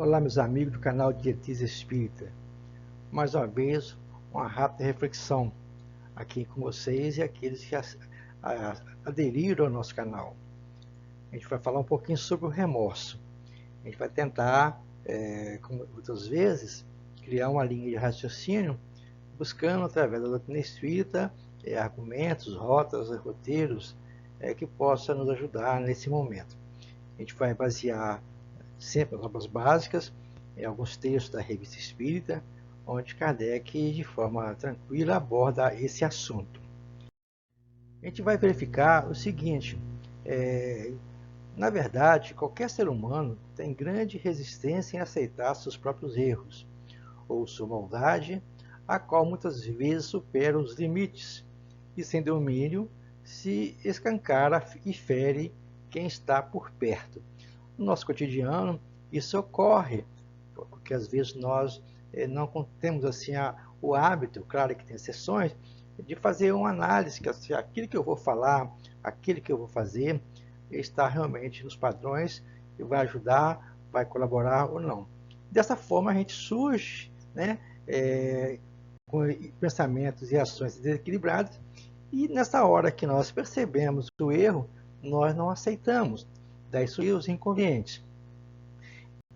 Olá, meus amigos do canal Diretriz Espírita. Mais uma vez, uma rápida reflexão aqui com vocês e aqueles que aderiram ao nosso canal. A gente vai falar um pouquinho sobre o remorso. A gente vai tentar, como outras vezes, criar uma linha de raciocínio, buscando, através da doutrina espírita, argumentos, rotas, roteiros, que possam nos ajudar nesse momento. A gente vai basear sempre as obras básicas, em alguns textos da Revista Espírita, onde Kardec, de forma tranquila, aborda esse assunto. A gente vai verificar o seguinte: na verdade, qualquer ser humano tem grande resistência em aceitar seus próprios erros, ou sua maldade, a qual muitas vezes supera os limites, e sem domínio se escancara e fere quem está por perto. No nosso cotidiano, isso ocorre, porque às vezes nós não temos assim o hábito, claro que tem exceções, de fazer uma análise, que assim, aquilo que eu vou falar, aquilo que eu vou fazer, está realmente nos padrões e vai ajudar, vai colaborar ou não. Dessa forma a gente surge, né, com pensamentos e ações desequilibrados, e nessa hora que nós percebemos o erro, nós não aceitamos. Daí surgem os inconvenientes.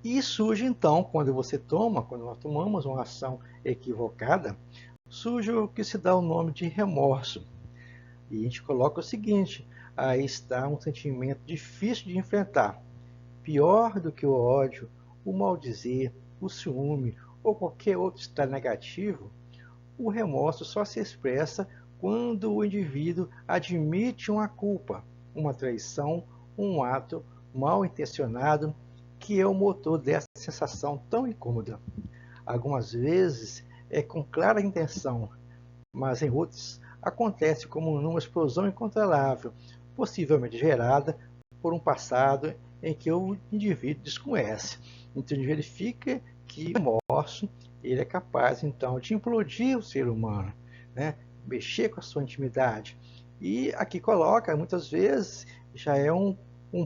E surge então, quando nós tomamos uma ação equivocada, surge o que se dá o nome de remorso. E a gente coloca o seguinte: aí está um sentimento difícil de enfrentar. Pior do que o ódio, o maldizer, o ciúme ou qualquer outro estado negativo, o remorso só se expressa quando o indivíduo admite uma culpa, uma traição, um ato mal intencionado, que é o motor dessa sensação tão incômoda. Algumas vezes é com clara intenção, mas em outras acontece como numa explosão incontrolável, possivelmente gerada por um passado em que o indivíduo desconhece. Então ele verifica que o remorso ele é capaz então de implodir o ser humano, né? Mexer com a sua intimidade. E aqui coloca, muitas vezes, já é um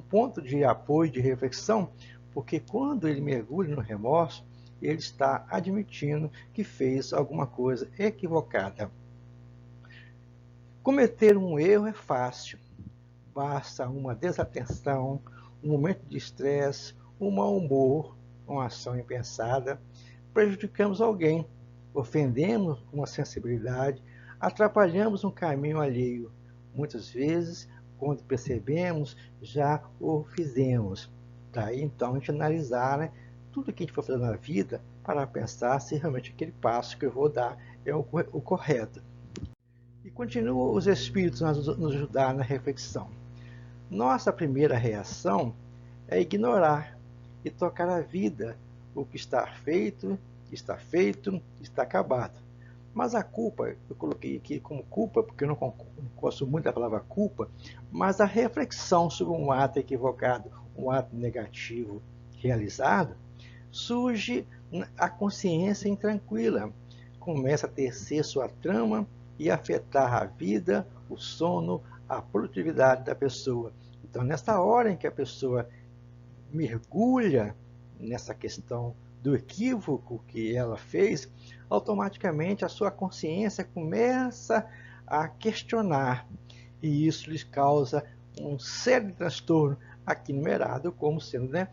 ponto de apoio, de reflexão, porque quando ele mergulha no remorso, ele está admitindo que fez alguma coisa equivocada. Cometer um erro é fácil, basta uma desatenção, um momento de estresse, um mau humor, uma ação impensada, prejudicamos alguém, ofendemos uma sensibilidade, atrapalhamos um caminho alheio. Muitas vezes, quando percebemos, já o fizemos. Daí então a gente analisar, né, tudo que a gente for fazer na vida para pensar se realmente aquele passo que eu vou dar é o correto. E continuam os Espíritos a nos ajudar na reflexão. Nossa primeira reação é ignorar e tocar a vida. O que está feito, está acabado. Mas a culpa, eu coloquei aqui como culpa, porque eu não gosto muito da palavra culpa, mas a reflexão sobre um ato equivocado, um ato negativo realizado, surge a consciência intranquila, começa a tecer sua trama e afetar a vida, o sono, a produtividade da pessoa. Então, nessa hora em que a pessoa mergulha nessa questão do equívoco que ela fez, automaticamente a sua consciência começa a questionar, e isso lhes causa um sério transtorno, aqui numerado como sendo, né,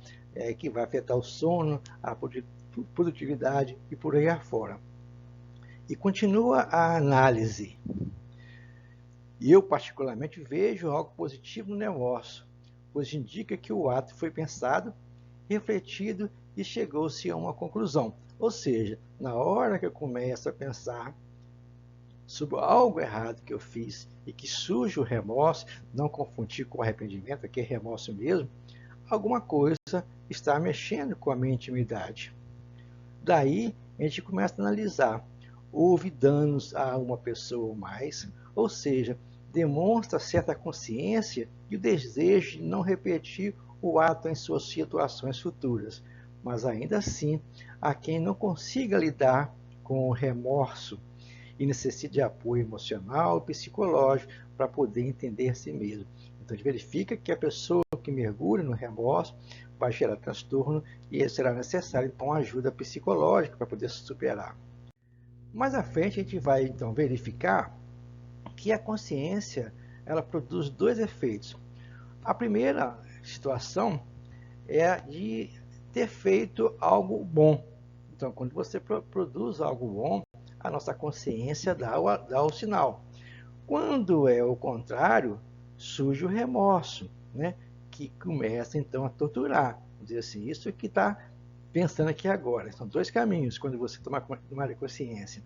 que vai afetar o sono, a produtividade e por aí afora. E continua a análise. E eu, particularmente, vejo algo positivo no remorso, pois indica que o ato foi pensado, refletido e chegou-se a uma conclusão. Ou seja, na hora que eu começo a pensar sobre algo errado que eu fiz e que surge o remorso, não confundir com arrependimento, aqui é remorso mesmo, alguma coisa está mexendo com a minha intimidade. Daí a gente começa a analisar: houve danos a uma pessoa ou mais, ou seja, demonstra certa consciência e o desejo de não repetir o ato em suas situações futuras. Mas ainda assim, há quem não consiga lidar com o remorso e necessite de apoio emocional e psicológico para poder entender a si mesmo. Então a gente verifica que a pessoa que mergulha no remorso vai gerar transtorno e será necessário, então, ajuda psicológica para poder se superar. Mais à frente, a gente vai, então, verificar que a consciência ela produz dois efeitos. A primeira situação é a de ter feito algo bom. Então, quando você produz algo bom, a nossa consciência dá o sinal. Quando é o contrário, surge o remorso, né? Que começa então a torturar. Vamos dizer assim, isso que está pensando aqui agora. São dois caminhos quando você tomar consciência.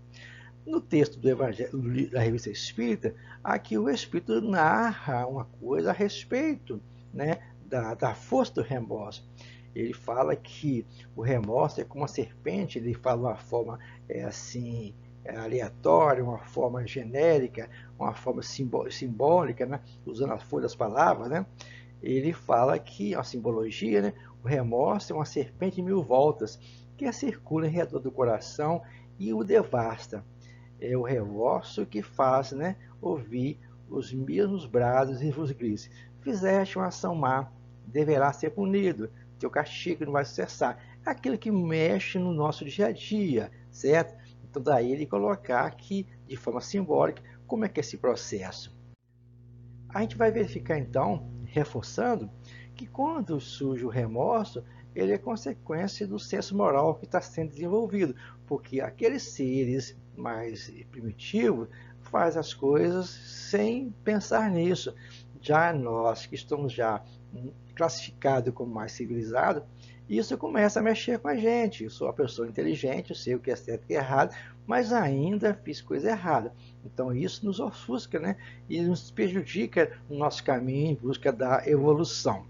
No texto do Evangelho da Revista Espírita, aqui o Espírito narra uma coisa a respeito, né, da força do remorso. Ele fala que o remorso é como uma serpente, ele fala uma forma assim, aleatória, uma forma genérica, uma forma simbólica, né, usando a força das palavras, né. Ele fala que, a simbologia, né, o remorso é uma serpente de 1000 voltas, que circula em redor do coração e o devasta. É o remorso que faz, né, ouvir os mesmos brados e vos gritos. Fizeste uma ação má, deverá ser punido, teu castigo não vai cessar. É aquilo que mexe no nosso dia a dia, certo? Então daí ele colocar aqui, de forma simbólica, como é que é esse processo. A gente vai verificar então, reforçando, que quando surge o remorso, ele é consequência do senso moral que está sendo desenvolvido, porque aqueles seres mais primitivos faz as coisas sem pensar nisso. Já nós que estamos já classificados como mais civilizados, isso começa a mexer com a gente. Eu sou uma pessoa inteligente, eu sei o que é certo e o que é errado, mas ainda fiz coisa errada. Então isso nos ofusca, né? E nos prejudica no nosso caminho em busca da evolução.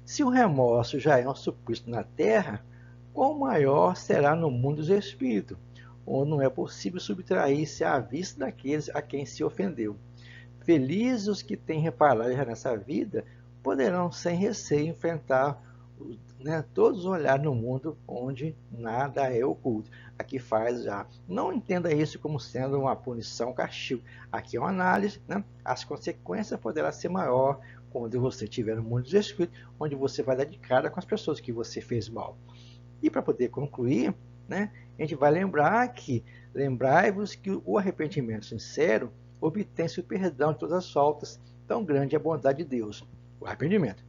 Se o remorso já é um suplício na Terra, quão maior será no mundo dos espíritos, onde não é possível subtrair-se à vista daqueles a quem se ofendeu. Felizes os que têm reparado já nessa vida, poderão sem receio enfrentar, né, todos os olhares no mundo onde nada é oculto. Aqui faz já. Não entenda isso como sendo uma punição, castigo. Aqui é uma análise, né? As consequências poderão ser maior quando você estiver no mundo dos espíritos, onde você vai dar de cara com as pessoas que você fez mal. E para poder concluir, né, a gente vai lembrar que lembrai-vos que o arrependimento sincero obtém-se o perdão de todas as faltas, tão grande é a bondade de Deus. O arrependimento.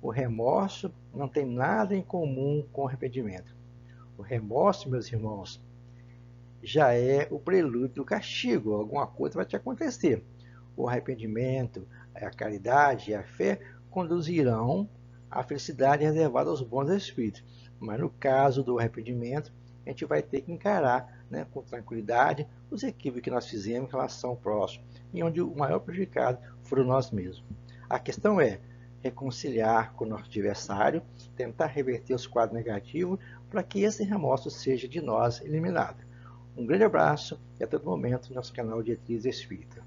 O remorso não tem nada em comum com o arrependimento. O remorso, meus irmãos, já é o prelúdio do castigo. Alguma coisa vai te acontecer. O arrependimento, a caridade e a fé conduzirão à felicidade reservada aos bons espíritos. Mas no caso do arrependimento, a gente vai ter que encarar, né, com tranquilidade os equívocos que nós fizemos em relação ao próximo, e onde o maior prejudicado foram nós mesmos. A questão é reconciliar com o nosso adversário, tentar reverter os quadros negativos para que esse remorso seja de nós eliminado. Um grande abraço e a todo momento no nosso canal Diretriz Espírita.